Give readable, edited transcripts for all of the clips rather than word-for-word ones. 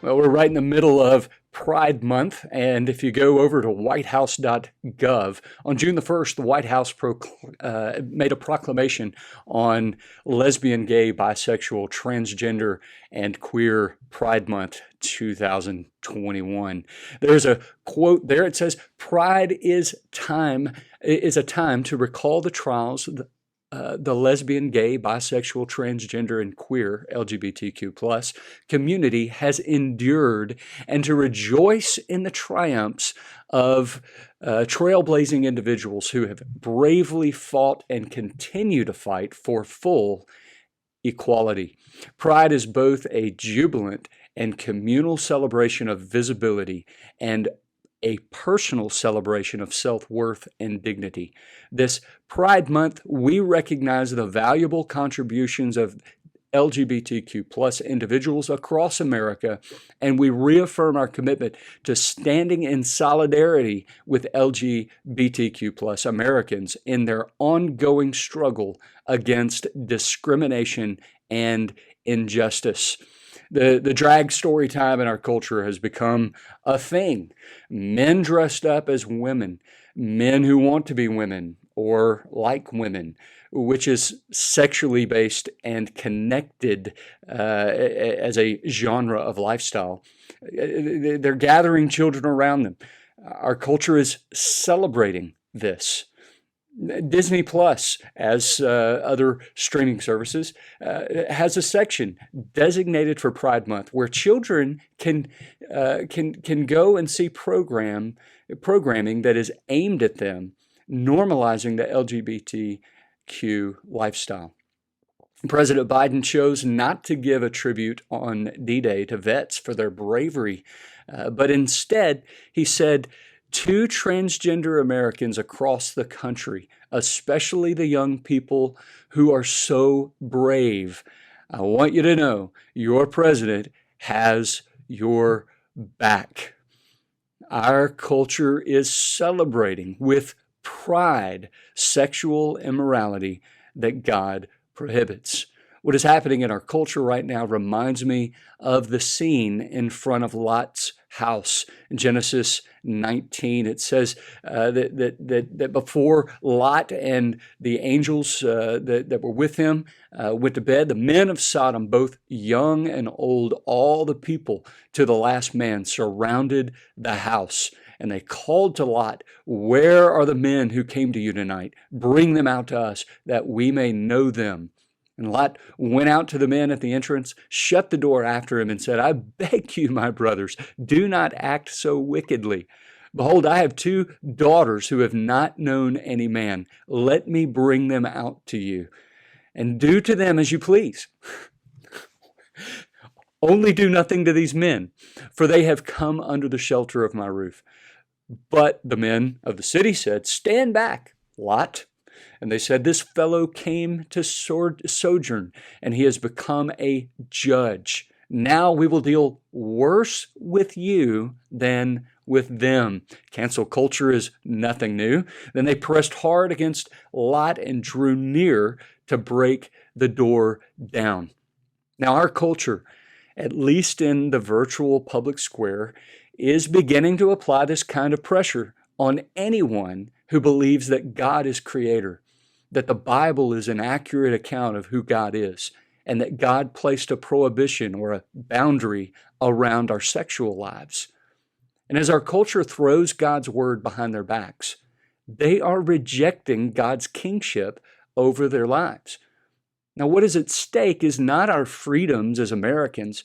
Well, we're right in the middle of Pride Month, and if you go over to whitehouse.gov, on June the 1st, the White House made a proclamation on lesbian, gay, bisexual, transgender, and queer Pride Month 2021. There's a quote there. It says, "Pride is a time to recall the trials the lesbian, gay, bisexual, transgender, and queer LGBTQ plus community has endured, and to rejoice in the triumphs of trailblazing individuals who have bravely fought and continue to fight for full equality. Pride is both a jubilant and communal celebration of visibility and a personal celebration of self-worth and dignity. This Pride Month, we recognize the valuable contributions of LGBTQ plus individuals across America, and we reaffirm our commitment to standing in solidarity with LGBTQ plus Americans in their ongoing struggle against discrimination and injustice." The drag story time in our culture has become a thing. Men dressed up as women, men who want to be women or like women, which is sexually based and connected as a genre of lifestyle. They're gathering children around them. Our culture is celebrating this. Disney Plus, as other streaming services, has a section designated for Pride Month where children can go and see programming that is aimed at them, normalizing the LGBTQ lifestyle. President Biden chose not to give a tribute on D-Day to vets for their bravery, but instead he said, "To transgender Americans across the country, especially the young people who are so brave, I want you to know your president has your back." Our culture is celebrating with pride sexual immorality that God prohibits. What is happening in our culture right now reminds me of the scene in front of Lot's house. In Genesis 19, it says that before Lot and the angels that were with him went to bed, the men of Sodom, both young and old, all the people to the last man, surrounded the house. And they called to Lot, "Where are the men who came to you tonight? Bring them out to us that we may know them." And Lot went out to the men at the entrance, shut the door after him, and said, "I beg you, my brothers, do not act so wickedly. Behold, I have 2 daughters who have not known any man. Let me bring them out to you, and do to them as you please. Only do nothing to these men, for they have come under the shelter of my roof." But the men of the city said, "Stand back, Lot." And they said, "This fellow came to sojourn, and he has become a judge. Now we will deal worse with you than with them." Cancel culture is nothing new. Then they pressed hard against Lot and drew near to break the door down. Now our culture, at least in the virtual public square, is beginning to apply this kind of pressure on anyone who believes that God is creator, that the Bible is an accurate account of who God is, and that God placed a prohibition or a boundary around our sexual lives. And as our culture throws God's word behind their backs, they are rejecting God's kingship over their lives. Now, what is at stake is not our freedoms as Americans,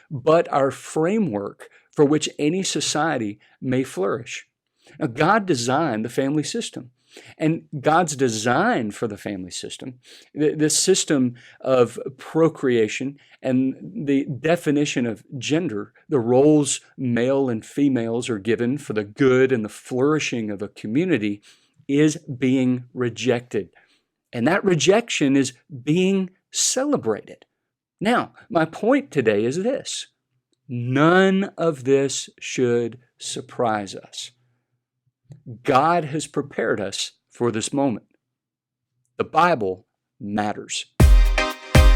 but our framework for which any society may flourish. Now, God designed the family system, and God's design for the family system, this system of procreation and the definition of gender, the roles male and females are given for the good and the flourishing of a community, is being rejected. And that rejection is being celebrated. Now, my point today is this: none of this should surprise us. God has prepared us for this moment. The Bible matters.